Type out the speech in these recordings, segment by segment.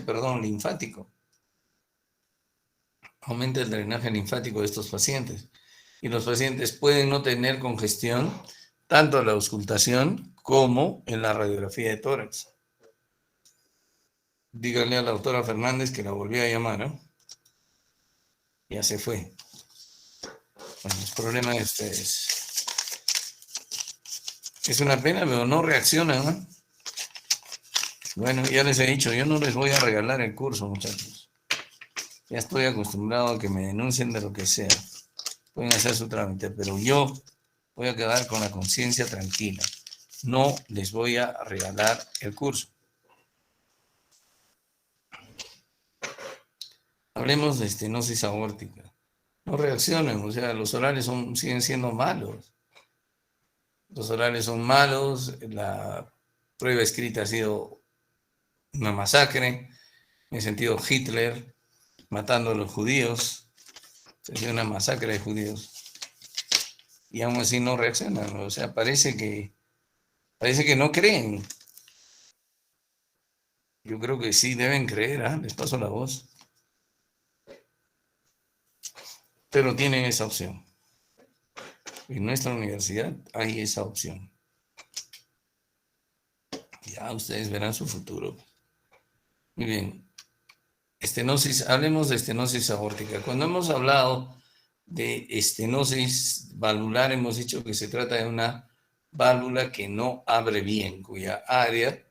perdón, linfático. Aumenta el drenaje linfático de estos pacientes. Y los pacientes pueden no tener congestión tanto en la auscultación como en la radiografía de tórax. Díganle a la doctora Fernández que la volví a llamar, ¿no? Ya se fue. Bueno, el problema de ustedes. Es una pena, pero no reaccionan, ¿no? Bueno, ya les he dicho, yo no les voy a regalar el curso, muchachos. Ya estoy acostumbrado a que me denuncien de lo que sea. Pueden hacer su trámite, pero yo voy a quedar con la conciencia tranquila. No les voy a regalar el curso. Hablemos de estenosis aórtica. No reaccionen, o sea, los orales siguen siendo malos. Los orales son malos, la prueba escrita ha sido una masacre, en el sentido Hitler matando a los judíos, ha sido una masacre de judíos. Y aún así no reaccionan, o sea, parece que no creen. Yo creo que sí deben creer, ¿eh? Les paso la voz. Pero tienen esa opción. En nuestra universidad hay esa opción. Ya ustedes verán su futuro. Muy bien. Estenosis, hablemos de estenosis aórtica. Cuando hemos hablado de estenosis valvular, hemos dicho que se trata de una válvula que no abre bien, cuya área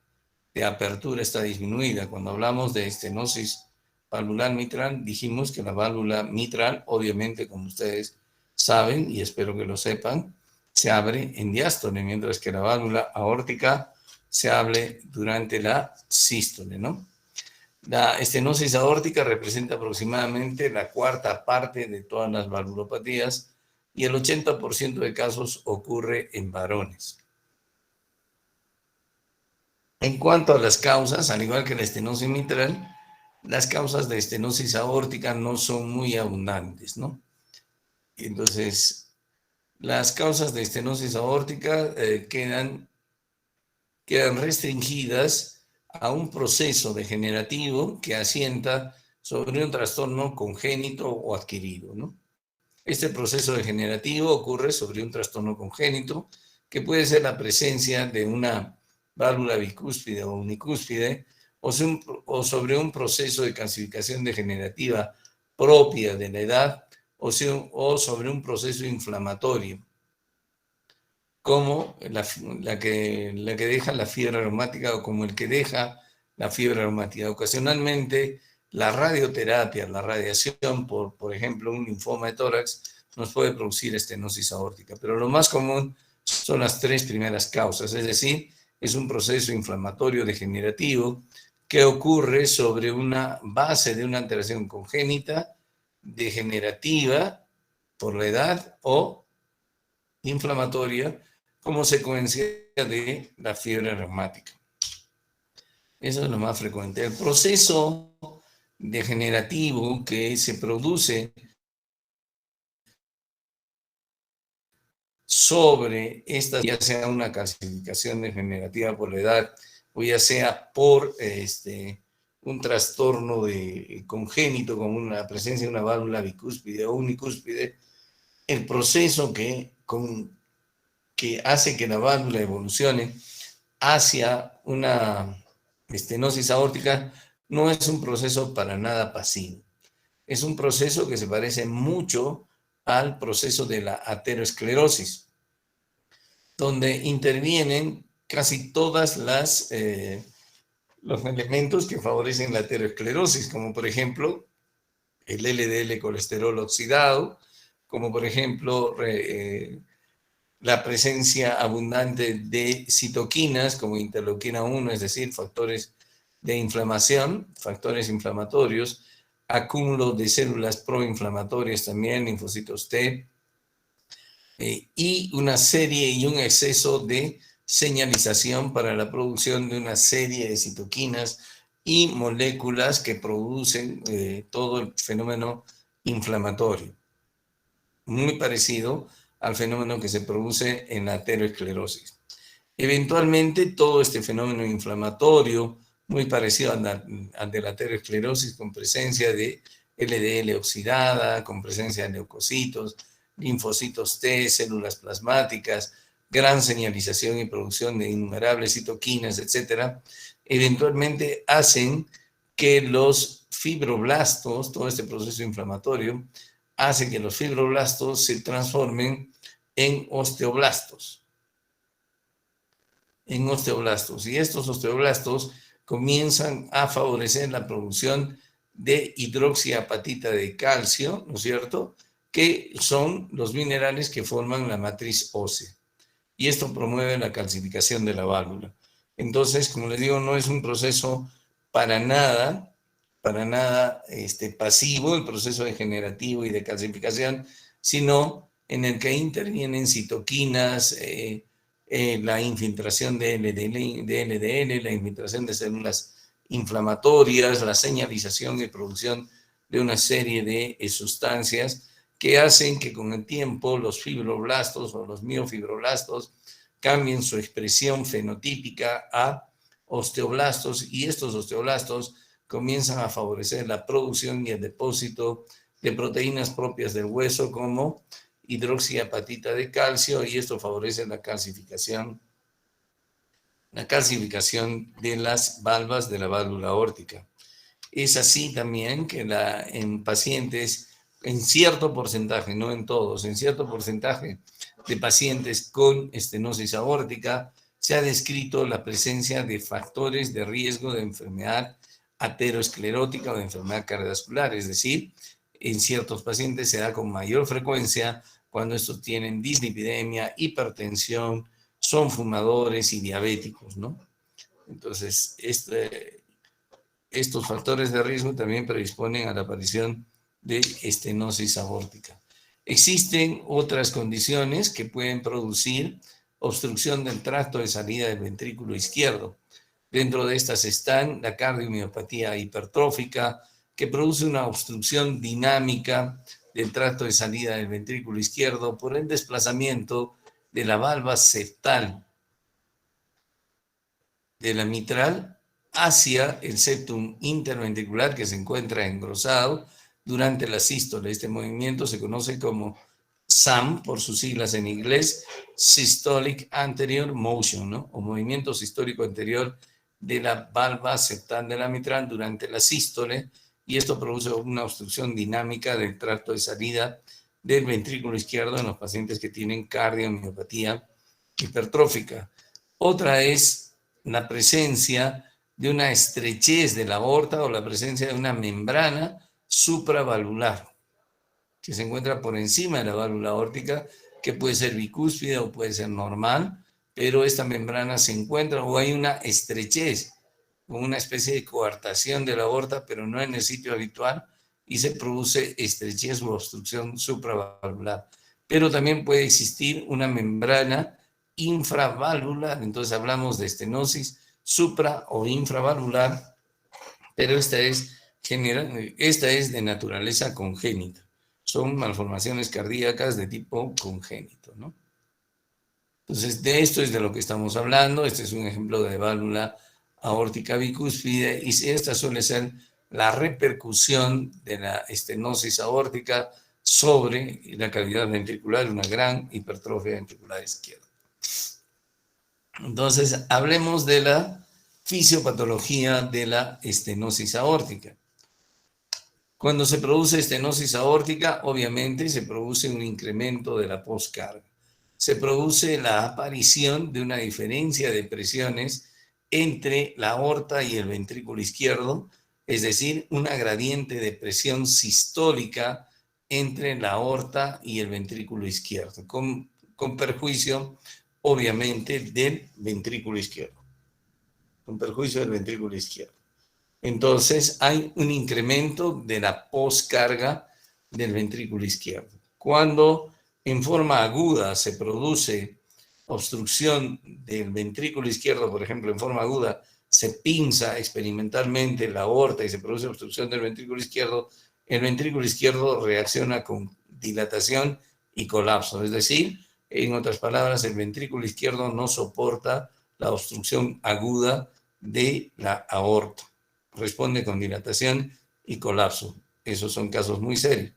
de apertura está disminuida. Cuando hablamos de estenosis valvular mitral, dijimos que la válvula mitral, obviamente, como ustedes saben, y espero que lo sepan, se abre en diástole, mientras que la válvula aórtica se abre durante la sístole, ¿no? La estenosis aórtica representa aproximadamente la cuarta parte de todas las valvulopatías y el 80% de casos ocurre en varones. En cuanto a las causas, al igual que la estenosis mitral, las causas de estenosis aórtica no son muy abundantes, ¿no? Entonces, las causas de estenosis aórtica quedan restringidas a un proceso degenerativo que asienta sobre un trastorno congénito o adquirido, ¿no? Este proceso degenerativo ocurre sobre un trastorno congénito que puede ser la presencia de una válvula bicúspide o unicúspide o sobre un proceso de calcificación degenerativa propia de la edad o sobre un proceso inflamatorio, como la que deja la fiebre reumática o como el que deja la fiebre reumática. Ocasionalmente, la radioterapia, la radiación, por ejemplo, un linfoma de tórax, nos puede producir estenosis aórtica, pero lo más común son las tres primeras causas, es decir, es un proceso inflamatorio degenerativo que ocurre sobre una base de una alteración congénita, degenerativa, por la edad o inflamatoria, como secuencia de la fiebre reumática. Eso es lo más frecuente. El proceso degenerativo que se produce sobre esta, ya sea una calcificación degenerativa por la edad o ya sea por un trastorno congénito como la presencia de una válvula bicúspide o unicúspide, el proceso que hace que la válvula evolucione hacia una estenosis aórtica no es un proceso para nada pasivo. Es un proceso que se parece mucho al proceso de la aterosclerosis, donde intervienen casi todas los elementos que favorecen la aterosclerosis, como por ejemplo el LDL colesterol oxidado, como por ejemplo la presencia abundante de citoquinas como interleuquina 1, es decir, factores de inflamación, factores inflamatorios, acúmulo de células proinflamatorias también, linfocitos T, y una serie y un exceso de señalización para la producción de una serie de citoquinas y moléculas que producen todo el fenómeno inflamatorio. Muy parecido al fenómeno que se produce en la aterosclerosis. Eventualmente, todo este fenómeno inflamatorio muy parecido ante la aterosclerosis, con presencia de LDL oxidada, con presencia de leucocitos, linfocitos T, células plasmáticas, gran señalización y producción de innumerables citoquinas, etcétera, eventualmente hacen que los fibroblastos, todo este proceso inflamatorio, hace que los fibroblastos se transformen en osteoblastos. Y estos osteoblastos comienzan a favorecer la producción de hidroxiapatita de calcio, ¿no es cierto?, que son los minerales que forman la matriz ósea. Y esto promueve la calcificación de la válvula. Entonces, como les digo, no es un proceso para nada pasivo, el proceso degenerativo y de calcificación, sino en el que intervienen citoquinas, la infiltración de LDL, la infiltración de células inflamatorias, la señalización y producción de una serie de sustancias que hacen que con el tiempo los fibroblastos o los miofibroblastos cambien su expresión fenotípica a osteoblastos, y estos osteoblastos comienzan a favorecer la producción y el depósito de proteínas propias del hueso como hidroxiapatita de calcio, y esto favorece la calcificación de las valvas de la válvula aórtica. Es así también que en pacientes, en cierto porcentaje, no en todos, en cierto porcentaje de pacientes con estenosis aórtica, se ha descrito la presencia de factores de riesgo de enfermedad aterosclerótica o de enfermedad cardiovascular, es decir, en ciertos pacientes se da con mayor frecuencia cuando estos tienen dislipidemia, hipertensión, son fumadores y diabéticos, ¿no? Entonces, estos factores de riesgo también predisponen a la aparición de estenosis aórtica. Existen otras condiciones que pueden producir obstrucción del tracto de salida del ventrículo izquierdo. Dentro de estas están la cardiomiopatía hipertrófica, que produce una obstrucción dinámica del tracto de salida del ventrículo izquierdo por el desplazamiento de la valva septal de la mitral hacia el septum interventricular, que se encuentra engrosado durante la sístole. Este movimiento se conoce como SAM, por sus siglas en inglés, Systolic Anterior Motion, ¿no?, o movimiento sistólico anterior de la valva septal de la mitral durante la sístole, y esto produce una obstrucción dinámica del tracto de salida del ventrículo izquierdo en los pacientes que tienen cardiomiopatía hipertrófica. Otra es la presencia de una estrechez de la aorta o la presencia de una membrana supravalvular que se encuentra por encima de la válvula aórtica, que puede ser bicúspide o puede ser normal, pero esta membrana se encuentra, o hay una estrechez, con una especie de coartación de la aorta, pero no en el sitio habitual, y se produce estrechez u obstrucción supravalvular. Pero también puede existir una membrana infravalvular, entonces hablamos de estenosis supra o infravalvular, pero esta es de naturaleza congénita. Son malformaciones cardíacas de tipo congénito, ¿no? Entonces, de esto es de lo que estamos hablando. Este es un ejemplo de válvula aórtica bicúspide, y esta suele ser la repercusión de la estenosis aórtica sobre la cavidad ventricular, una gran hipertrofia ventricular izquierda. Entonces, hablemos de la fisiopatología de la estenosis aórtica. Cuando se produce estenosis aórtica, obviamente se produce un incremento de la postcarga. Se produce la aparición de una diferencia de presiones entre la aorta y el ventrículo izquierdo, es decir, una gradiente de presión sistólica entre la aorta y el ventrículo izquierdo, con perjuicio, obviamente, del ventrículo izquierdo. Con perjuicio del ventrículo izquierdo. Entonces, hay un incremento de la poscarga del ventrículo izquierdo. Cuando en forma aguda se produce obstrucción del ventrículo izquierdo, por ejemplo, en forma aguda se pinza experimentalmente la aorta y se produce obstrucción del ventrículo izquierdo, el ventrículo izquierdo reacciona con dilatación y colapso. Es decir, en otras palabras, el ventrículo izquierdo no soporta la obstrucción aguda de la aorta. Responde con dilatación y colapso. Esos son casos muy serios.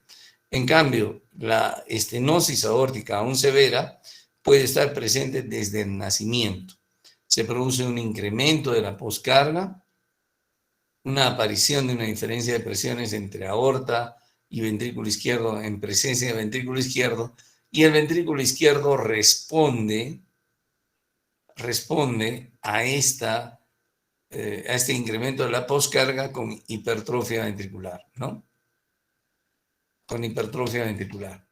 En cambio, la estenosis aórtica aún severa puede estar presente desde el nacimiento. Se produce un incremento de la poscarga, una aparición de una diferencia de presiones entre aorta y ventrículo izquierdo en presencia de ventrículo izquierdo, y el ventrículo izquierdo responde a este incremento de la poscarga con hipertrofia ventricular, ¿no? Con hipertrofia ventricular.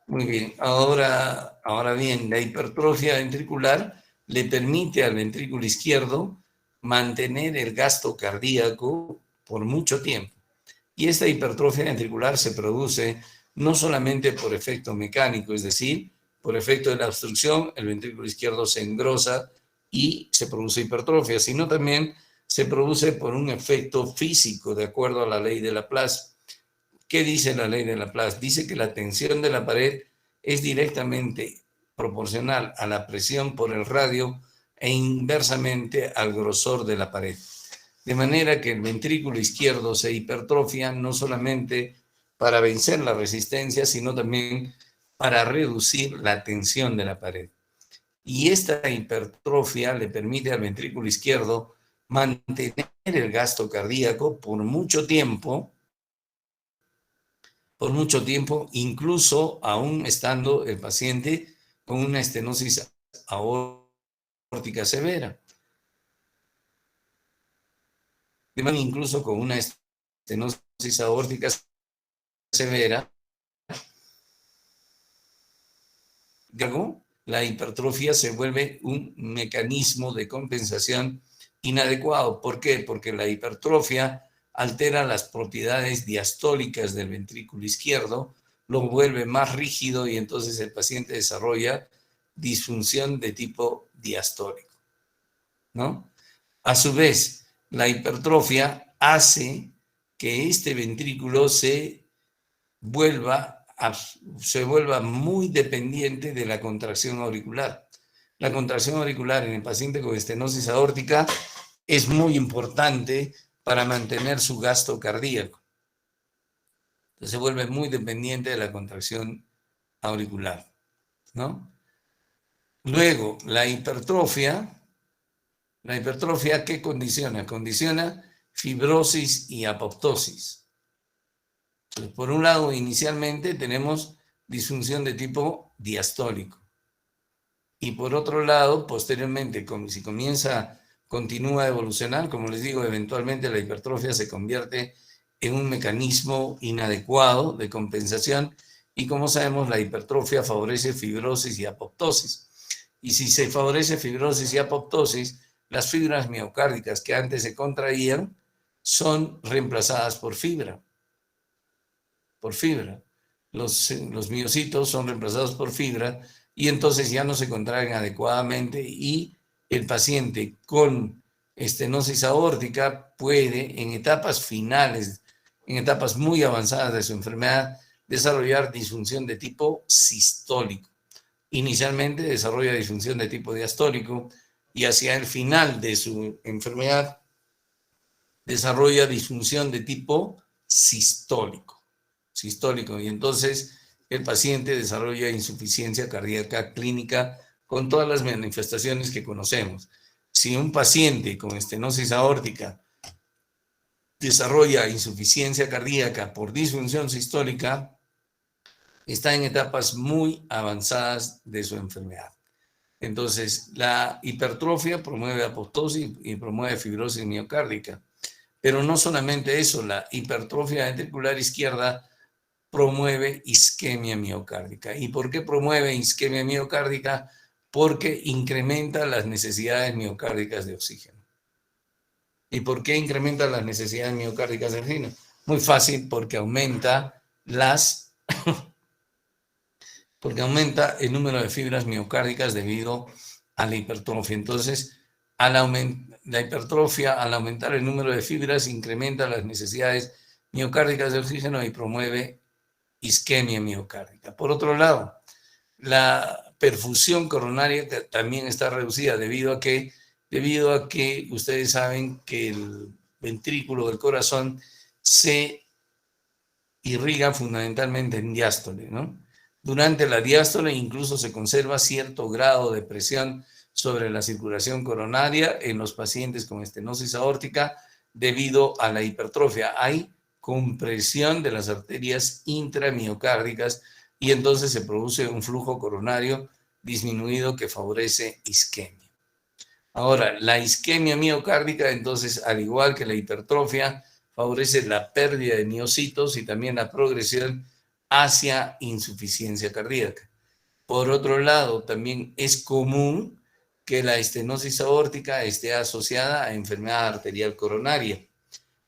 Muy bien, ahora bien, la hipertrofia ventricular le permite al ventrículo izquierdo mantener el gasto cardíaco por mucho tiempo. Y esta hipertrofia ventricular se produce no solamente por efecto mecánico, es decir, por efecto de la obstrucción, el ventrículo izquierdo se engrosa y se produce hipertrofia, sino también se produce por un efecto físico, de acuerdo a la ley de Laplace. ¿Qué dice la ley de Laplace? Dice que la tensión de la pared es directamente proporcional a la presión por el radio e inversamente al grosor de la pared. De manera que el ventrículo izquierdo se hipertrofia no solamente para vencer la resistencia, sino también para reducir la tensión de la pared. Y esta hipertrofia le permite al ventrículo izquierdo mantener el gasto cardíaco por mucho tiempo, incluso aún estando el paciente con una estenosis aórtica severa. Incluso con una estenosis aórtica severa, la hipertrofia se vuelve un mecanismo de compensación inadecuado. ¿Por qué? Porque la hipertrofia altera las propiedades diastólicas del ventrículo izquierdo, lo vuelve más rígido y entonces el paciente desarrolla disfunción de tipo diastólico, ¿no? A su vez, la hipertrofia hace que este ventrículo se vuelva muy dependiente de la contracción auricular. La contracción auricular en el paciente con estenosis aórtica es muy importante para mantener su gasto cardíaco. Entonces se vuelve muy dependiente de la contracción auricular, ¿no? Luego, la hipertrofia, ¿qué condiciona? Condiciona fibrosis y apoptosis. Entonces, por un lado, inicialmente tenemos disfunción de tipo diastólico. Y por otro lado, posteriormente, si continúa a evolucionar, como les digo, eventualmente la hipertrofia se convierte en un mecanismo inadecuado de compensación y como sabemos, la hipertrofia favorece fibrosis y apoptosis. Y si se favorece fibrosis y apoptosis, las fibras miocárdicas que antes se contraían son reemplazadas por fibra. Los miocitos son reemplazados por fibra y entonces ya no se contraen adecuadamente y el paciente con estenosis aórtica puede en etapas finales, en etapas muy avanzadas de su enfermedad, desarrollar disfunción de tipo sistólico. Inicialmente desarrolla disfunción de tipo diastólico y hacia el final de su enfermedad desarrolla disfunción de tipo sistólico. Y entonces el paciente desarrolla insuficiencia cardíaca clínica con todas las manifestaciones que conocemos. Si un paciente con estenosis aórtica desarrolla insuficiencia cardíaca por disfunción sistólica, está en etapas muy avanzadas de su enfermedad. Entonces, la hipertrofia promueve apoptosis y promueve fibrosis miocárdica. Pero no solamente eso, la hipertrofia ventricular izquierda promueve isquemia miocárdica. ¿Y por qué promueve isquemia miocárdica? Porque incrementa las necesidades miocárdicas de oxígeno. ¿Y por qué incrementa las necesidades miocárdicas de oxígeno? Muy fácil, porque aumenta el número de fibras miocárdicas debido a la hipertrofia. Entonces, la hipertrofia, al aumentar el número de fibras, incrementa las necesidades miocárdicas de oxígeno y promueve isquemia miocárdica. Por otro lado, la perfusión coronaria también está reducida debido a que debido a que ustedes saben que el ventrículo del corazón se irriga fundamentalmente en diástole, ¿no? Durante la diástole incluso se conserva cierto grado de presión sobre la circulación coronaria en los pacientes con estenosis aórtica debido a la hipertrofia. Hay compresión de las arterias intramiocárdicas y entonces se produce un flujo coronario disminuido que favorece isquemia. Ahora, la isquemia miocárdica, entonces, al igual que la hipertrofia, favorece la pérdida de miocitos y también la progresión hacia insuficiencia cardíaca. Por otro lado, también es común que la estenosis aórtica esté asociada a enfermedad arterial coronaria.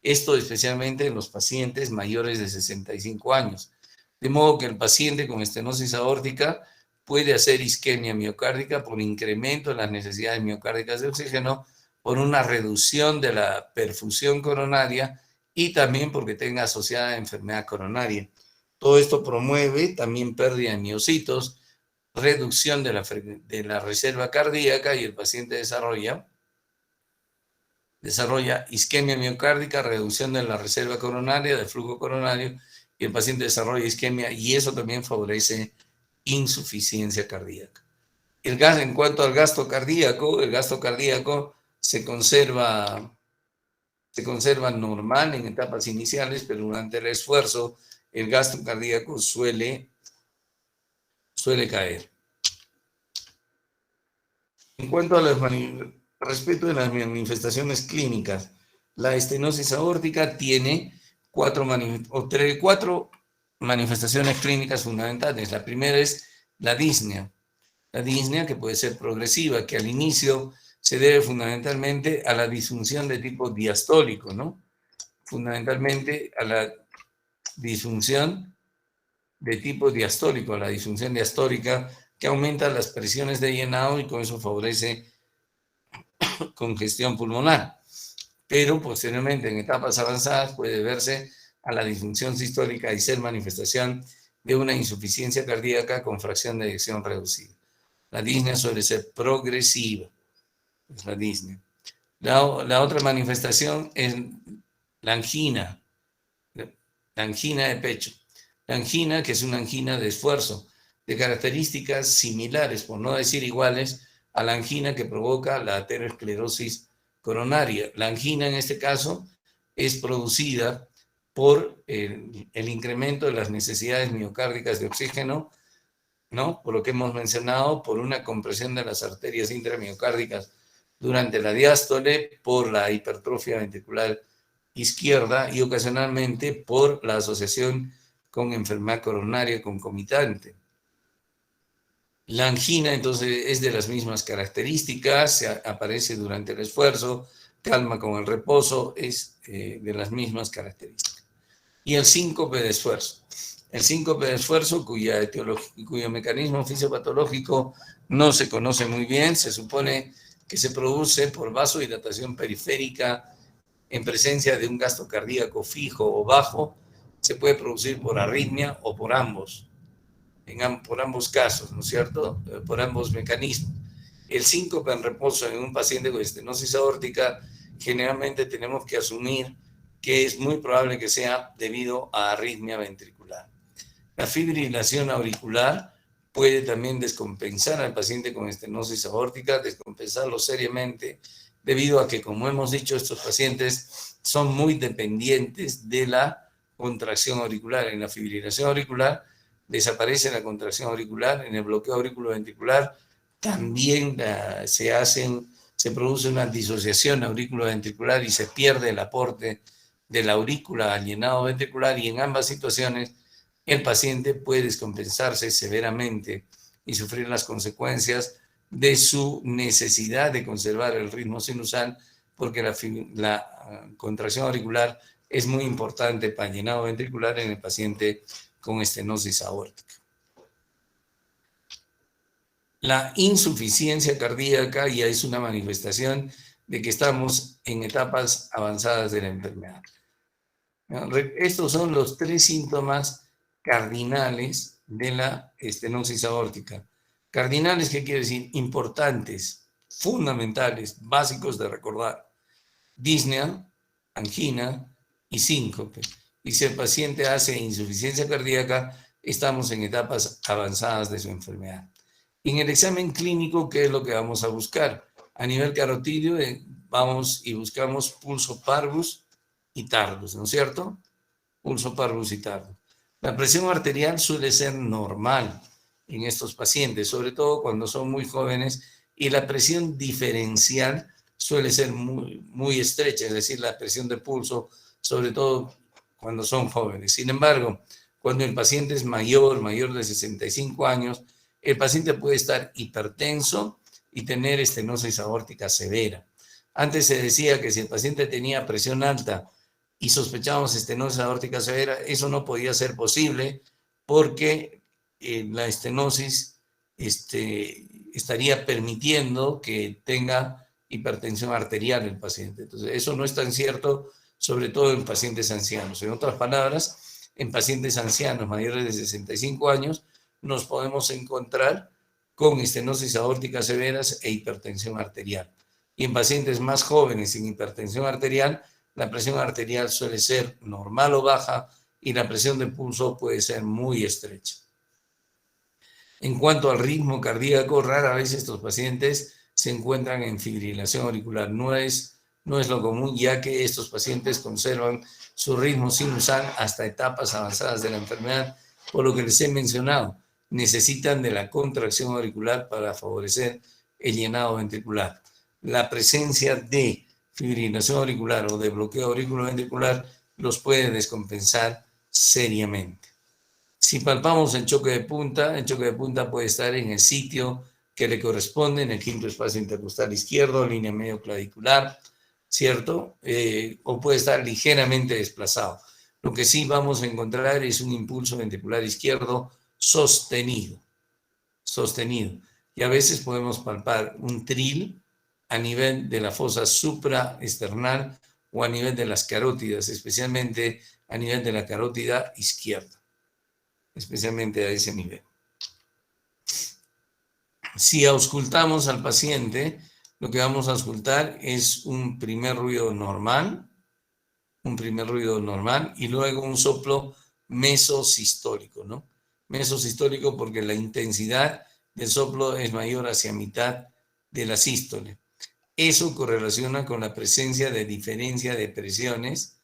Esto especialmente en los pacientes mayores de 65 años. De modo que el paciente con estenosis aórtica puede hacer isquemia miocárdica por incremento en las necesidades miocárdicas de oxígeno, por una reducción de la perfusión coronaria y también porque tenga asociada enfermedad coronaria. Todo esto promueve también pérdida de miocitos, reducción de la reserva cardíaca y el paciente desarrolla isquemia miocárdica, reducción de la reserva coronaria, del flujo coronario, y el paciente desarrolla isquemia y eso también favorece insuficiencia cardíaca. En cuanto al gasto cardíaco, el gasto cardíaco se conserva normal en etapas iniciales, pero durante el esfuerzo el gasto cardíaco suele caer. En cuanto a respecto de las manifestaciones clínicas, la estenosis aórtica tiene cuatro manifestaciones clínicas fundamentales. La primera es la disnea. La disnea, que puede ser progresiva, que al inicio se debe fundamentalmente a la disfunción de tipo diastólico, ¿no? Fundamentalmente a la disfunción de tipo diastólico, a la disfunción diastólica que aumenta las presiones de llenado y con eso favorece congestión pulmonar. Pero posteriormente, en etapas avanzadas, puede verse a la disfunción sistólica y ser manifestación de una insuficiencia cardíaca con fracción de eyección reducida. La disnea suele ser progresiva, es la disnea. La otra manifestación es la angina de pecho. La angina, que es una angina de esfuerzo, de características similares, por no decir iguales, a la angina que provoca la aterosclerosis coronaria. La angina, en este caso, es producida por el incremento de las necesidades miocárdicas de oxígeno, ¿no? Por lo que hemos mencionado, por una compresión de las arterias intramiocárdicas durante la diástole, por la hipertrofia ventricular izquierda y ocasionalmente por la asociación con enfermedad coronaria concomitante. La angina, entonces, es de las mismas características, aparece durante el esfuerzo, calma con el reposo, es de las mismas características. Y el síncope de esfuerzo. El síncope de esfuerzo, cuyo mecanismo fisiopatológico no se conoce muy bien, se supone que se produce por vasodilatación periférica en presencia de un gasto cardíaco fijo o bajo, se puede producir por arritmia o por ambos, por ambos casos, ¿no es cierto? Por ambos mecanismos. El síncope en reposo en un paciente con estenosis aórtica, generalmente tenemos que asumir que es muy probable que sea debido a arritmia ventricular. La fibrilación auricular puede también descompensar al paciente con estenosis aórtica, descompensarlo seriamente, debido a que, como hemos dicho, estos pacientes son muy dependientes de la contracción auricular. En la fibrilación auricular desaparece la contracción auricular, en el bloqueo auriculoventricular también se produce una disociación auriculoventricular y se pierde el aporte de la aurícula al llenado ventricular, y en ambas situaciones el paciente puede descompensarse severamente y sufrir las consecuencias de su necesidad de conservar el ritmo sinusal, porque la contracción auricular es muy importante para el llenado ventricular en el paciente con estenosis aórtica. La insuficiencia cardíaca ya es una manifestación de que estamos en etapas avanzadas de la enfermedad. Estos son los tres síntomas cardinales de la estenosis aórtica. Cardinales, ¿qué quiere decir? Importantes. fundamentales, básicos de recordar: disnea, angina y síncope. Y si el paciente hace insuficiencia cardíaca, estamos en etapas avanzadas de su enfermedad. En el examen clínico, ¿qué es lo que vamos a buscar? A nivel carotídeo, vamos y buscamos pulso parvus y tardus, ¿no es cierto? Pulso parvus y tardus. La presión arterial suele ser normal en estos pacientes, sobre todo cuando son muy jóvenes, y la presión diferencial suele ser muy estrecha, es decir, la presión de pulso, sobre todo cuando son jóvenes. Sin embargo, cuando el paciente es mayor de 65 años, el paciente puede estar hipertenso y tener estenosis aórtica severa. Antes se decía que si el paciente tenía presión alta y sospechábamos estenosis aórtica severa, eso no podía ser posible porque la estenosis estaría permitiendo que tenga hipertensión arterial el paciente. Entonces, eso no es tan cierto, sobre todo en pacientes ancianos. En otras palabras, en pacientes ancianos mayores de 65 años, nos podemos encontrar con estenosis aórtica severas e hipertensión arterial. Y en pacientes más jóvenes sin hipertensión arterial, la presión arterial suele ser normal o baja y la presión de pulso puede ser muy estrecha. En cuanto al ritmo cardíaco, rara vez estos pacientes se encuentran en fibrilación auricular. No es lo común, ya que estos pacientes conservan su ritmo sinusal hasta etapas avanzadas de la enfermedad, por lo que les he mencionado, necesitan de la contracción auricular para favorecer el llenado ventricular. La presencia de fibrilación auricular o de bloqueo auriculoventricular los puede descompensar seriamente. Si palpamos el choque de punta puede estar en el sitio que le corresponde, en el quinto espacio intercostal izquierdo, línea medio clavicular, ¿cierto? O puede estar ligeramente desplazado. Lo que sí vamos a encontrar es un impulso ventricular izquierdo sostenido. Y a veces podemos palpar un tril a nivel de la fosa supraesternal o a nivel de las carótidas, especialmente a nivel de la carótida izquierda, especialmente a ese nivel. Si auscultamos al paciente, lo que vamos a auscultar es un primer ruido normal y luego un soplo mesosistólico, ¿no? Mesosistólico porque la intensidad del soplo es mayor hacia mitad de la sístole. Eso correlaciona con la presencia de diferencia de presiones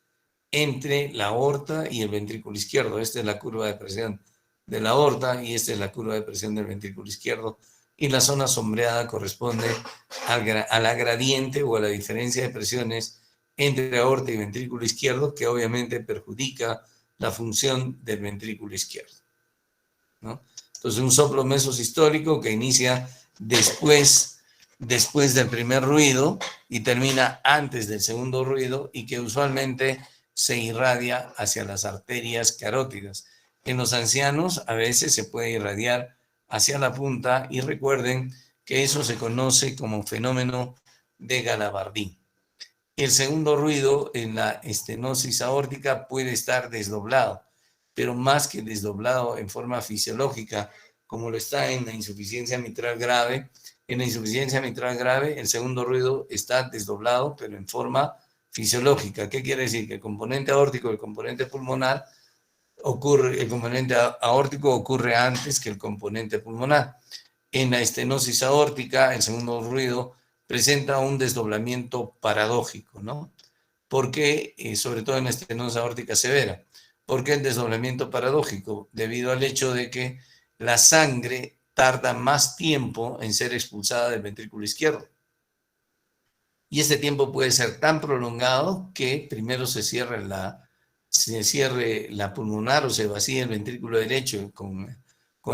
entre la aorta y el ventrículo izquierdo. Esta es la curva de presión de la aorta y esta es la curva de presión del ventrículo izquierdo. Y la zona sombreada corresponde a la gradiente o a la diferencia de presiones entre aorta y ventrículo izquierdo, que obviamente perjudica la función del ventrículo izquierdo, ¿no? Entonces, un soplo mesosistólico que inicia después del primer ruido y termina antes del segundo ruido y que usualmente se irradia hacia las arterias carótidas. En los ancianos a veces se puede irradiar hacia la punta y recuerden que eso se conoce como fenómeno de Galabardín. El segundo ruido en la estenosis aórtica puede estar desdoblado, pero más que desdoblado en forma fisiológica, como lo está en la insuficiencia mitral grave. En la insuficiencia mitral grave, el segundo ruido está desdoblado, pero en forma fisiológica. ¿Qué quiere decir? Que el componente aórtico y el componente pulmonar el componente aórtico ocurre antes que el componente pulmonar. En la estenosis aórtica, el segundo ruido presenta un desdoblamiento paradójico, ¿no? ¿Por qué? Sobre todo en la estenosis aórtica severa. ¿Por qué el desdoblamiento paradójico? Debido al hecho de que la sangre tarda más tiempo en ser expulsada del ventrículo izquierdo. Y este tiempo puede ser tan prolongado que primero se cierre la pulmonar o se vacíe el ventrículo derecho con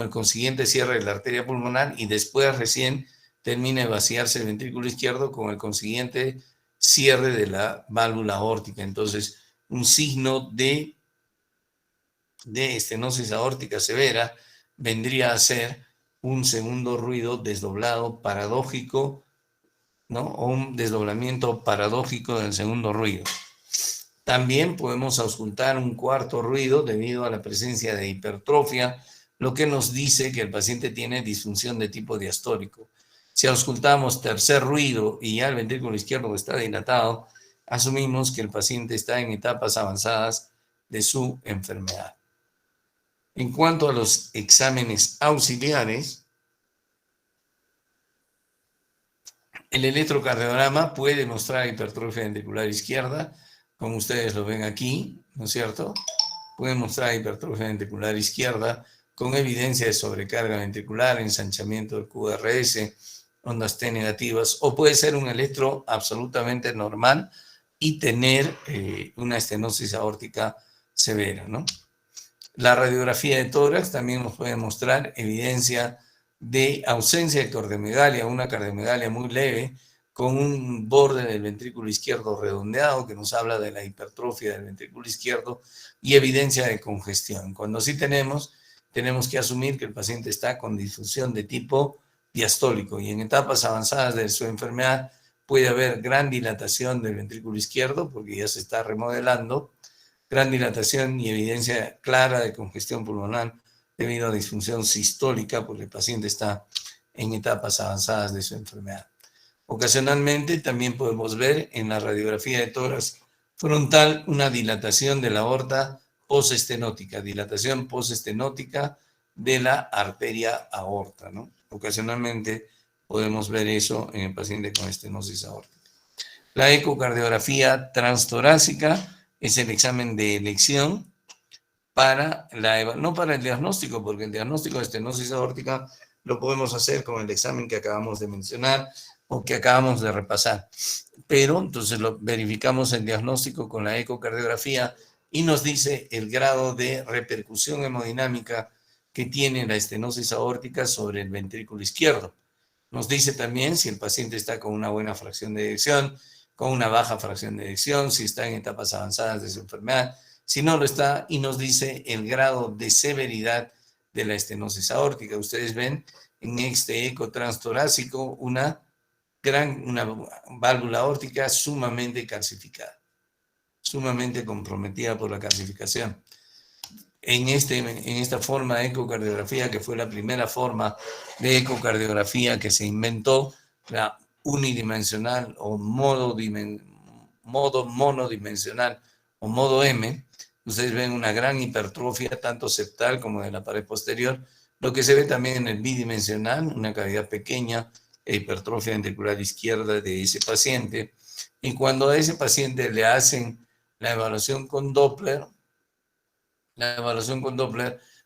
el consiguiente cierre de la arteria pulmonar y después recién termina de vaciarse el ventrículo izquierdo con el consiguiente cierre de la válvula aórtica. Entonces, un signo de estenosis aórtica severa vendría a ser un segundo ruido desdoblado paradójico, ¿no? O un desdoblamiento paradójico del segundo ruido. También podemos auscultar un cuarto ruido debido a la presencia de hipertrofia, lo que nos dice que el paciente tiene disfunción de tipo diastólico. Si auscultamos tercer ruido y ya el ventrículo izquierdo está dilatado, asumimos que el paciente está en etapas avanzadas de su enfermedad. En cuanto a los exámenes auxiliares, el electrocardiograma puede mostrar hipertrofia ventricular izquierda, como ustedes lo ven aquí, ¿no es cierto? Puede mostrar hipertrofia ventricular izquierda con evidencia de sobrecarga ventricular, ensanchamiento del QRS, ondas T negativas, o puede ser un electro absolutamente normal y tener una estenosis aórtica severa, ¿no? La radiografía de tórax también nos puede mostrar evidencia de ausencia de cardiomegalia, una cardiomegalia muy leve, con un borde del ventrículo izquierdo redondeado, que nos habla de la hipertrofia del ventrículo izquierdo, y evidencia de congestión. Cuando sí tenemos que asumir que el paciente está con disfunción de tipo diastólico, y en etapas avanzadas de su enfermedad puede haber gran dilatación del ventrículo izquierdo, porque ya se está remodelando, gran dilatación y evidencia clara de congestión pulmonar debido a disfunción sistólica, porque el paciente está en etapas avanzadas de su enfermedad. Ocasionalmente también podemos ver en la radiografía de tórax frontal una dilatación de la aorta postestenótica, dilatación postestenótica de la arteria aorta, ¿no? Ocasionalmente podemos ver eso en el paciente con estenosis aórtica. La ecocardiografía transtorácica es el examen de elección para no para el diagnóstico, porque el diagnóstico de estenosis aórtica lo podemos hacer con el examen que acabamos de mencionar o que acabamos de repasar. Pero entonces lo verificamos el diagnóstico con la ecocardiografía y nos dice el grado de repercusión hemodinámica que tiene la estenosis aórtica sobre el ventrículo izquierdo. Nos dice también si el paciente está con una buena fracción de eyección, con una baja fracción de eyección, si está en etapas avanzadas de su enfermedad, si no lo está, y nos dice el grado de severidad de la estenosis aórtica. Ustedes ven en este eco transtorácico una válvula aórtica sumamente calcificada, sumamente comprometida por la calcificación. En esta forma de ecocardiografía, que fue la primera forma de ecocardiografía que se inventó, la unidimensional o modo monodimensional o modo M, ustedes ven una gran hipertrofia tanto septal como de la pared posterior, lo que se ve también en el bidimensional, una cavidad pequeña e hipertrofia ventricular izquierda de ese paciente. Y cuando a ese paciente le hacen la evaluación con Doppler,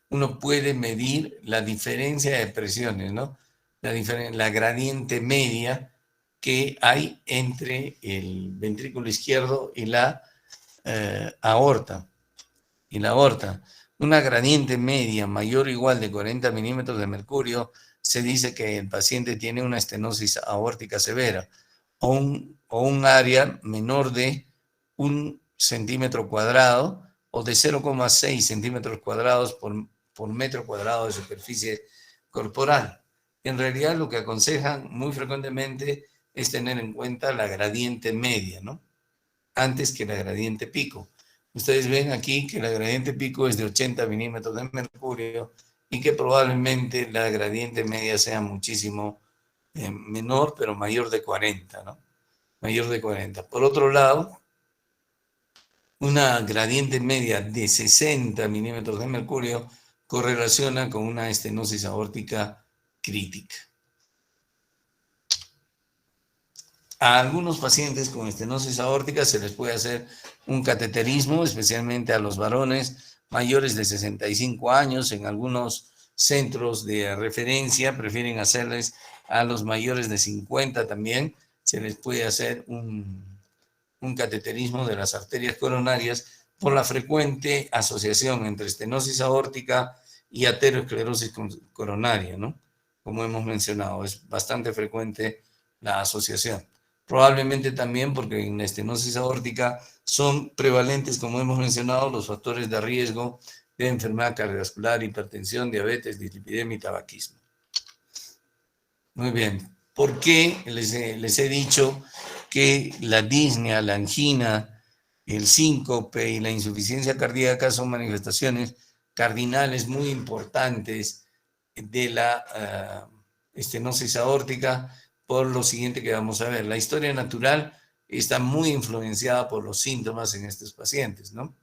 uno puede medir la diferencia de presiones, ¿no? La gradiente media que hay entre el ventrículo izquierdo y la aorta. Una gradiente media mayor o igual de 40 milímetros de mercurio, se dice que el paciente tiene una estenosis aórtica severa, o un área menor de 1 centímetro cuadrado o de 0,6 centímetros cuadrados por metro cuadrado de superficie corporal. En realidad lo que aconsejan muy frecuentemente es tener en cuenta la gradiente media, ¿no? Antes que la gradiente pico. Ustedes ven aquí que la gradiente pico es de 80 milímetros de mercurio y que probablemente la gradiente media sea muchísimo menor, pero mayor de 40, ¿no? Mayor de 40. Por otro lado, una gradiente media de 60 milímetros de mercurio correlaciona con una estenosis aórtica crítica. A algunos pacientes con estenosis aórtica se les puede hacer un cateterismo, especialmente a los varones mayores de 65 años. En algunos centros de referencia prefieren hacerles a los mayores de 50 también. Se les puede hacer un cateterismo de las arterias coronarias por la frecuente asociación entre estenosis aórtica y aterosclerosis coronaria, ¿no? Como hemos mencionado, es bastante frecuente la asociación. Probablemente también porque en la estenosis aórtica son prevalentes, como hemos mencionado, los factores de riesgo de enfermedad cardiovascular, hipertensión, diabetes, dislipidemia y tabaquismo. Muy bien. ¿Por qué les he dicho que la disnea, la angina, el síncope y la insuficiencia cardíaca son manifestaciones cardinales muy importantes de la estenosis aórtica por lo siguiente que vamos a ver. La historia natural está muy influenciada por los síntomas en estos pacientes, ¿no?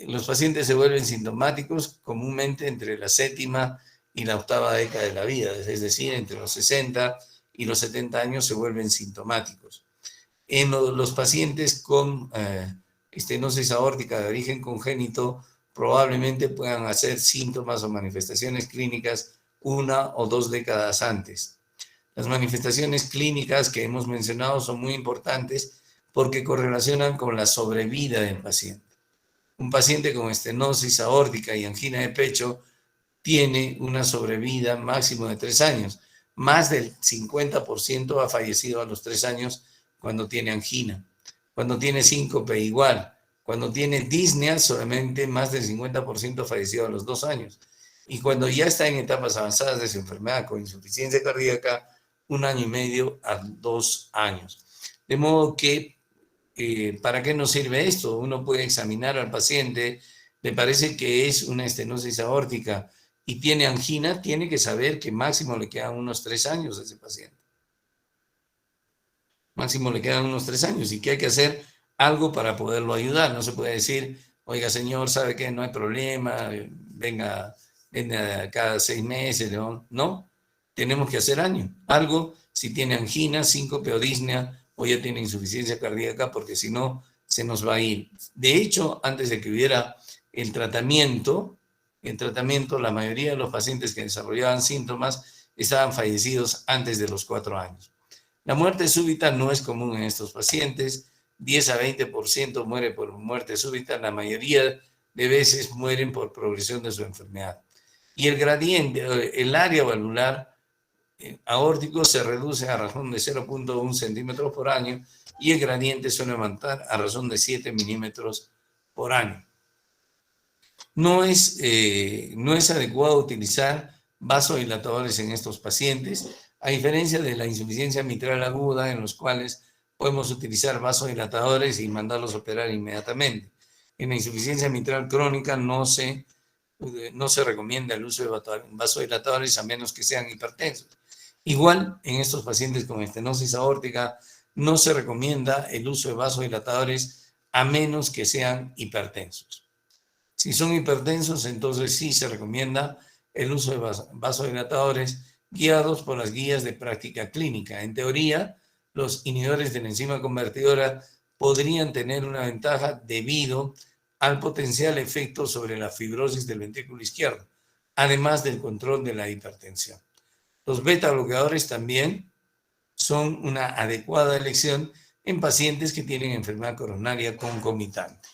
Los pacientes se vuelven sintomáticos comúnmente entre la séptima y la octava década de la vida, es decir, entre los 60 y los 70 años se vuelven sintomáticos. En los pacientes con estenosis aórtica de origen congénito, probablemente puedan hacer síntomas o manifestaciones clínicas 1 o 2 décadas antes. Las manifestaciones clínicas que hemos mencionado son muy importantes porque correlacionan con la sobrevida del paciente. Un paciente con estenosis aórtica y angina de pecho tiene una sobrevida máximo de 3 años. Más del 50% ha fallecido a los 3 años cuando tiene angina. Cuando tiene síncope, igual. Cuando tiene disnea, solamente más del 50% ha fallecido a los 2 años. Y cuando ya está en etapas avanzadas de su enfermedad con insuficiencia cardíaca, 1 año y medio a 2 años. De modo que, ¿para qué nos sirve esto? Uno puede examinar al paciente, le parece que es una estenosis aórtica y tiene angina, tiene que saber que máximo le quedan unos 3 años a ese paciente. Máximo le quedan unos 3 años y que hay que hacer algo para poderlo ayudar. No se puede decir, oiga señor, ¿sabe qué? No hay problema, venga cada 6 meses, ¿no? No, tenemos que hacer algo si tiene angina, síncope o disnea o ya tiene insuficiencia cardíaca, porque si no, se nos va a ir. De hecho, antes de que hubiera el tratamiento, la mayoría de los pacientes que desarrollaban síntomas estaban fallecidos antes de los 4 años. La muerte súbita no es común en estos pacientes, 10 a 20% muere por muerte súbita, la mayoría de veces mueren por progresión de su enfermedad. Y el gradiente, el área valvular aórtico se reduce a razón de 0.1 centímetros por año y el gradiente suele aumentar a razón de 7 milímetros por año. No es adecuado utilizar vasodilatadores en estos pacientes, a diferencia de la insuficiencia mitral aguda, en los cuales podemos utilizar vasodilatadores y mandarlos a operar inmediatamente. En la insuficiencia mitral crónica no se recomienda el uso de vasodilatadores a menos que sean hipertensos. Igual, en estos pacientes con estenosis aórtica, no se recomienda el uso de vasodilatadores a menos que sean hipertensos. Si son hipertensos, entonces sí se recomienda el uso de vasodilatadores guiados por las guías de práctica clínica. En teoría, los inhibidores de la enzima convertidora podrían tener una ventaja debido al potencial efecto sobre la fibrosis del ventrículo izquierdo, además del control de la hipertensión. Los beta bloqueadores también son una adecuada elección en pacientes que tienen enfermedad coronaria concomitante.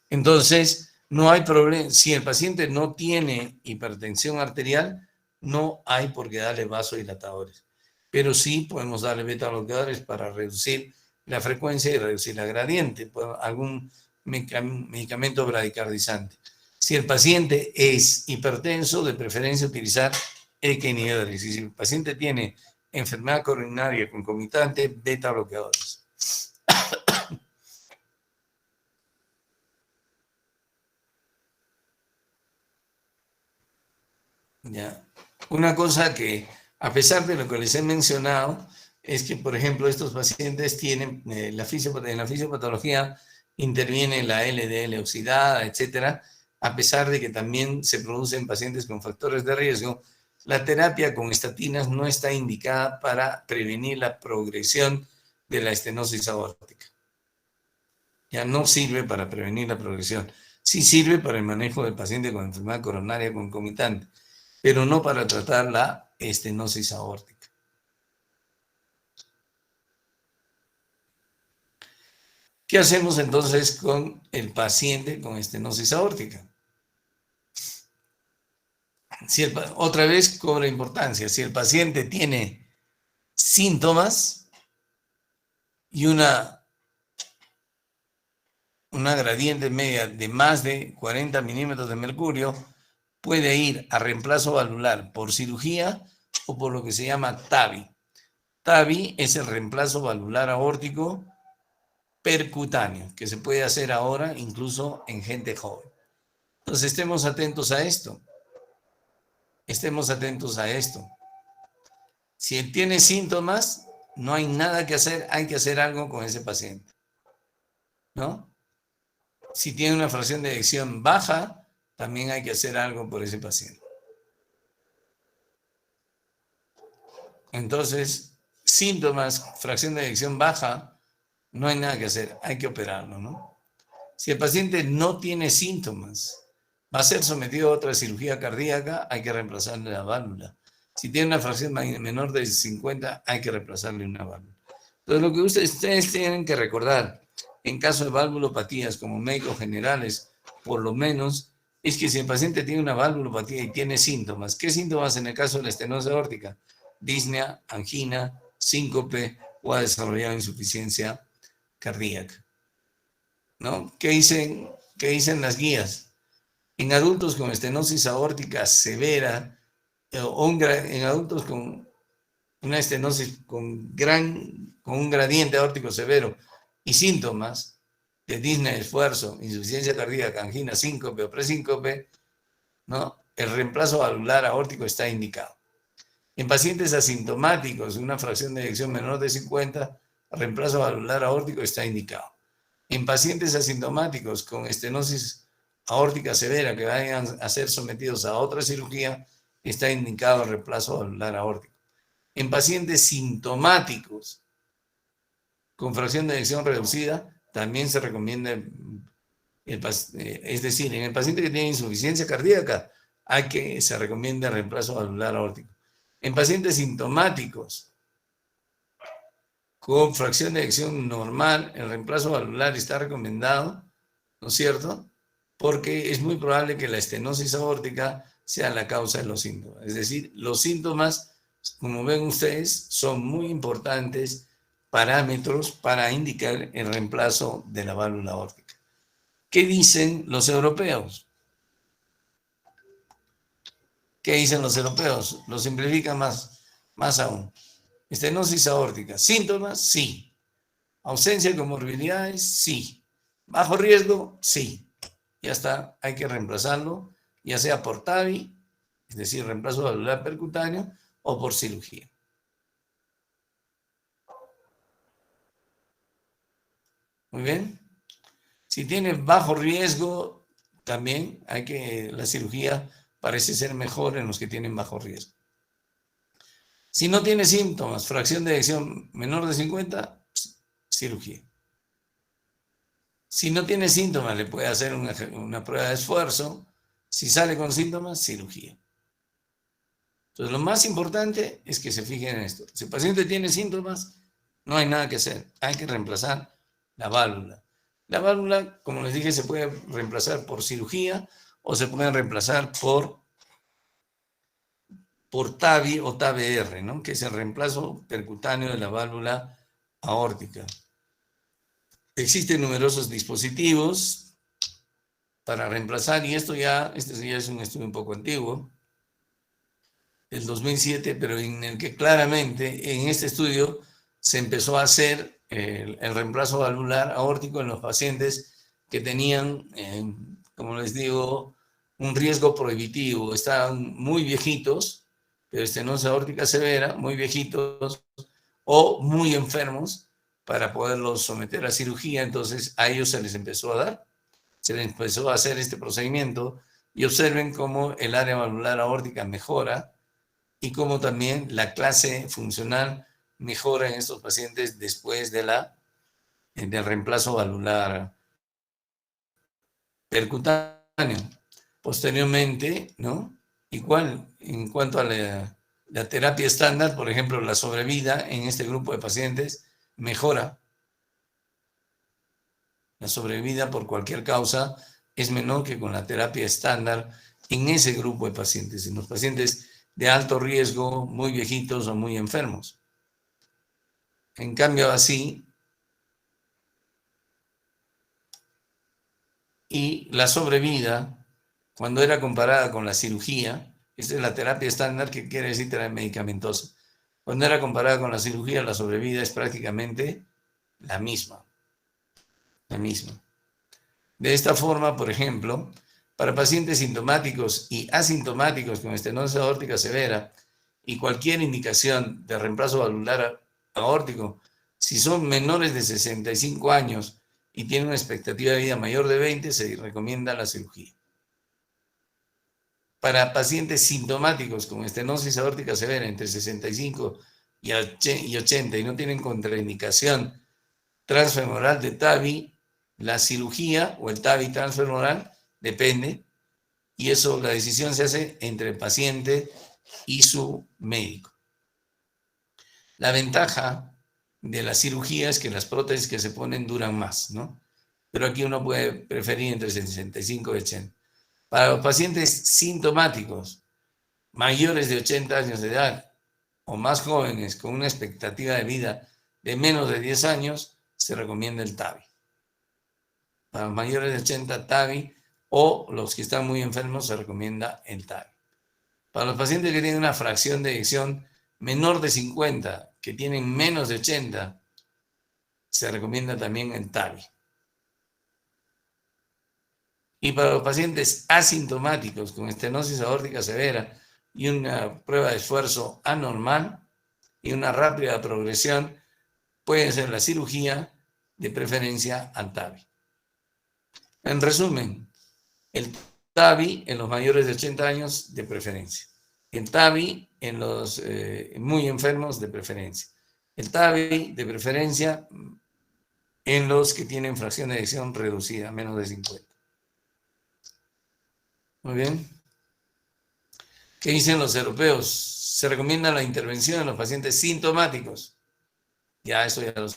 Entonces, no hay problema. Si el paciente no tiene hipertensión arterial, no hay por qué darle vasodilatadores. Pero sí podemos darle beta bloqueadores para reducir la frecuencia y reducir la gradiente, algún medicamento bradicardizante. Si el paciente es hipertenso, de preferencia utilizar inhibidores. Y si el paciente tiene enfermedad coronaria concomitante, beta bloqueadores. Ya. Una cosa que, a pesar de lo que les he mencionado, es que, por ejemplo, estos pacientes tienen, en la fisiopatología interviene la LDL oxidada, etcétera, a pesar de que también se producen pacientes con factores de riesgo. La terapia con estatinas no está indicada para prevenir la progresión de la estenosis aórtica. Ya no sirve para prevenir la progresión. Sí sirve para el manejo del paciente con enfermedad coronaria concomitante, pero no para tratar la estenosis aórtica. ¿Qué hacemos entonces con el paciente con estenosis aórtica? Otra vez cobra importancia. Si el paciente tiene síntomas y una gradiente media de más de 40 milímetros de mercurio, puede ir a reemplazo valvular por cirugía o por lo que se llama TAVI. TAVI es el reemplazo valvular aórtico percutáneo, que se puede hacer ahora incluso en gente joven. Entonces estemos atentos a esto. Estemos atentos a esto. Si él tiene síntomas, no hay nada que hacer, hay que hacer algo con ese paciente, ¿no? Si tiene una fracción de eyección baja, también hay que hacer algo por ese paciente. Entonces, síntomas, fracción de eyección baja, no hay nada que hacer, hay que operarlo, ¿no? Si el paciente no tiene síntomas, va a ser sometido a otra cirugía cardíaca, hay que reemplazarle la válvula. Si tiene una fracción menor de 50, hay que reemplazarle una válvula. Entonces, lo que ustedes tienen que recordar, en caso de valvulopatías, como médicos generales, por lo menos, es que si el paciente tiene una valvulopatía y tiene síntomas, ¿qué síntomas en el caso de la estenosis aórtica? Disnea, angina, síncope o ha desarrollado insuficiencia cardíaca, ¿no? ¿Qué dicen las guías? En adultos con estenosis aórtica severa o en adultos con una estenosis con un gradiente aórtico severo y síntomas de disnea, esfuerzo, insuficiencia cardíaca, angina, síncope o presíncope, ¿no? El reemplazo valvular aórtico está indicado. En pacientes asintomáticos, una fracción de eyección menor de 50, reemplazo valvular aórtico está indicado. En pacientes asintomáticos con estenosis aórtica severa que vayan a ser sometidos a otra cirugía, está indicado el reemplazo valvular aórtico. En pacientes sintomáticos con fracción de eyección reducida, también se recomienda, es decir, en el paciente que tiene insuficiencia cardíaca, se recomienda el reemplazo valvular aórtico. En pacientes sintomáticos con fracción de eyección normal, el reemplazo valvular está recomendado, ¿no es cierto? Porque es muy probable que la estenosis aórtica sea la causa de los síntomas. Es decir, los síntomas, como ven ustedes, son muy importantes parámetros para indicar el reemplazo de la válvula aórtica. ¿Qué dicen los europeos? ¿Qué dicen los europeos? Lo simplifican más aún. Estenosis aórtica. ¿Síntomas? Sí. ¿Ausencia de comorbilidades? Sí. ¿Bajo riesgo? Sí. Ya está, hay que reemplazarlo, ya sea por TAVI, es decir, reemplazo valvular percutáneo, o por cirugía. Muy bien. Si tiene bajo riesgo, también la cirugía parece ser mejor en los que tienen bajo riesgo. Si no tiene síntomas, fracción de eyección menor de 50, cirugía. Si no tiene síntomas, le puede hacer una prueba de esfuerzo. Si sale con síntomas, cirugía. Entonces, lo más importante es que se fijen en esto. Si el paciente tiene síntomas, no hay nada que hacer. Hay que reemplazar la válvula. La válvula, como les dije, se puede reemplazar por cirugía o se puede reemplazar por TAVI o TAVR, ¿no? Que es el reemplazo percutáneo de la válvula aórtica. Existen numerosos dispositivos para reemplazar, y este ya es un estudio un poco antiguo, del 2007, pero en el que claramente en este estudio se empezó a hacer el reemplazo valvular aórtico en los pacientes que tenían, como les digo, un riesgo prohibitivo. Estaban muy viejitos, pero estenosis aórtica severa, muy viejitos o muy enfermos para poderlos someter a cirugía. Entonces a ellos se les empezó a hacer este procedimiento, y observen cómo el área valvular aórtica mejora y cómo también la clase funcional mejora en estos pacientes después del reemplazo valvular percutáneo. Posteriormente, ¿no? Igual, en cuanto a la terapia estándar, por ejemplo, la sobrevida en este grupo de pacientes mejora. La sobrevida por cualquier causa es menor que con la terapia estándar en ese grupo de pacientes, en los pacientes de alto riesgo, muy viejitos o muy enfermos. En cambio, así, y la sobrevida, cuando era comparada con la cirugía, esta es la terapia estándar, que quiere decir terapia medicamentosa. Cuando era comparada con la cirugía, la sobrevida es prácticamente la misma. La misma. De esta forma, por ejemplo, para pacientes sintomáticos y asintomáticos con estenosis aórtica severa y cualquier indicación de reemplazo valvular aórtico, si son menores de 65 años y tienen una expectativa de vida mayor de 20, se recomienda la cirugía. Para pacientes sintomáticos con estenosis aórtica severa entre 65 y 80 y no tienen contraindicación transfemoral de TAVI, la cirugía o el TAVI transfemoral depende, y eso, la decisión se hace entre el paciente y su médico. La ventaja de la cirugía es que las prótesis que se ponen duran más, ¿no? Pero aquí uno puede preferir entre 65 y 80. Para los pacientes sintomáticos mayores de 80 años de edad o más jóvenes con una expectativa de vida de menos de 10 años, se recomienda el TAVI. Para los mayores de 80, TAVI, o los que están muy enfermos, se recomienda el TAVI. Para los pacientes que tienen una fracción de eyección menor de 50, que tienen menos de 80, se recomienda también el TAVI. Y para los pacientes asintomáticos con estenosis aórtica severa y una prueba de esfuerzo anormal y una rápida progresión, puede ser la cirugía, de preferencia al TAVI. En resumen, el TAVI en los mayores de 80 años, de preferencia. El TAVI en los muy enfermos, de preferencia. El TAVI, de preferencia, en los que tienen fracción de eyección reducida, menos de 50. Muy bien. ¿Qué dicen los europeos? Se recomienda la intervención en los pacientes sintomáticos. Ya, eso ya lo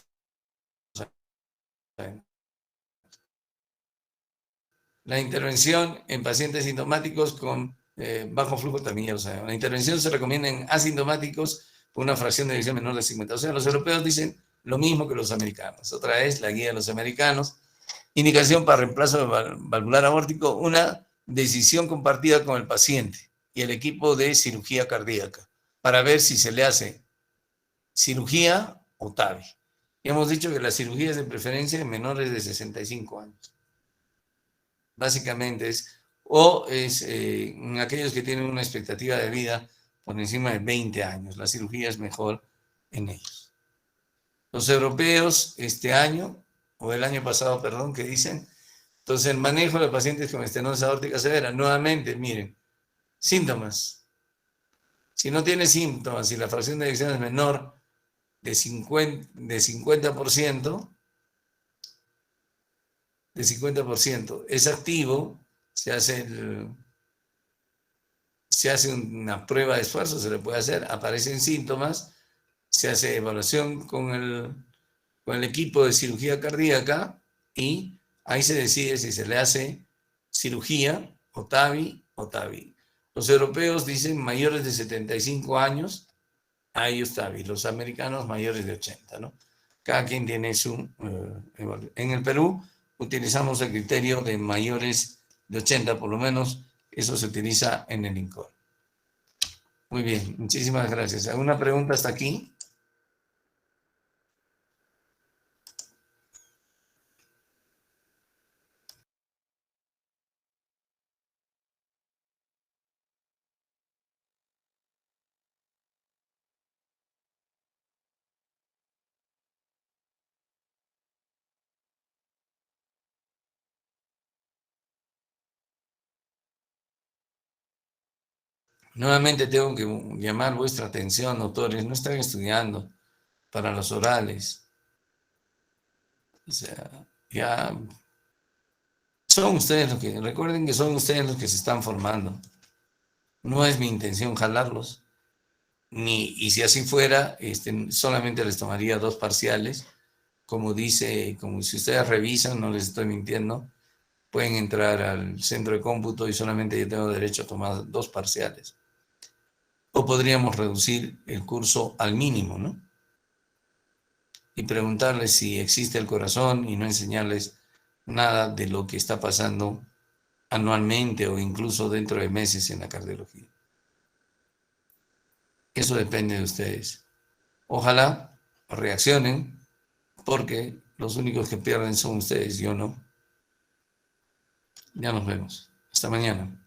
saben. La intervención en pacientes sintomáticos con bajo flujo también ya lo saben. La intervención se recomienda en asintomáticos con una fracción de eyección menor de 50. O sea, los europeos dicen lo mismo que los americanos. Otra vez, la guía de los americanos. Indicación para reemplazo valvular aórtico, una decisión compartida con el paciente y el equipo de cirugía cardíaca para ver si se le hace cirugía o TAVI. Y hemos dicho que la cirugía es de preferencia en menores de 65 años. Básicamente es en aquellos que tienen una expectativa de vida por encima de 20 años. La cirugía es mejor en ellos. Los europeos este año, o el año pasado, perdón, ¿qué dicen? Entonces, el manejo de pacientes con estenosis aórtica severa, nuevamente, miren, síntomas. Si no tiene síntomas y la fracción de eyección es menor de 50%, es activo, se hace una prueba de esfuerzo, se le puede hacer, aparecen síntomas, se hace evaluación con el equipo de cirugía cardíaca y ahí se decide si se le hace cirugía o TAVI o TAVI. Los europeos dicen mayores de 75 años, a ellos TAVI. Los americanos mayores de 80, ¿no? Cada quien tiene su en el Perú utilizamos el criterio de mayores de 80, por lo menos eso se utiliza en el INCOR. Muy bien, muchísimas gracias. ¿Alguna pregunta hasta aquí? Nuevamente tengo que llamar vuestra atención, doctores, no están estudiando para los orales. O sea, ya son ustedes los que, recuerden que son ustedes los que se están formando. No es mi intención jalarlos, y si así fuera, solamente les tomaría 2 parciales. Como dice, como si ustedes revisan, no les estoy mintiendo, pueden entrar al centro de cómputo y solamente yo tengo derecho a tomar 2 parciales. O podríamos reducir el curso al mínimo, ¿no? Y preguntarles si existe el corazón y no enseñarles nada de lo que está pasando anualmente o incluso dentro de meses en la cardiología. Eso depende de ustedes. Ojalá reaccionen, porque los únicos que pierden son ustedes, yo no. Ya nos vemos. Hasta mañana.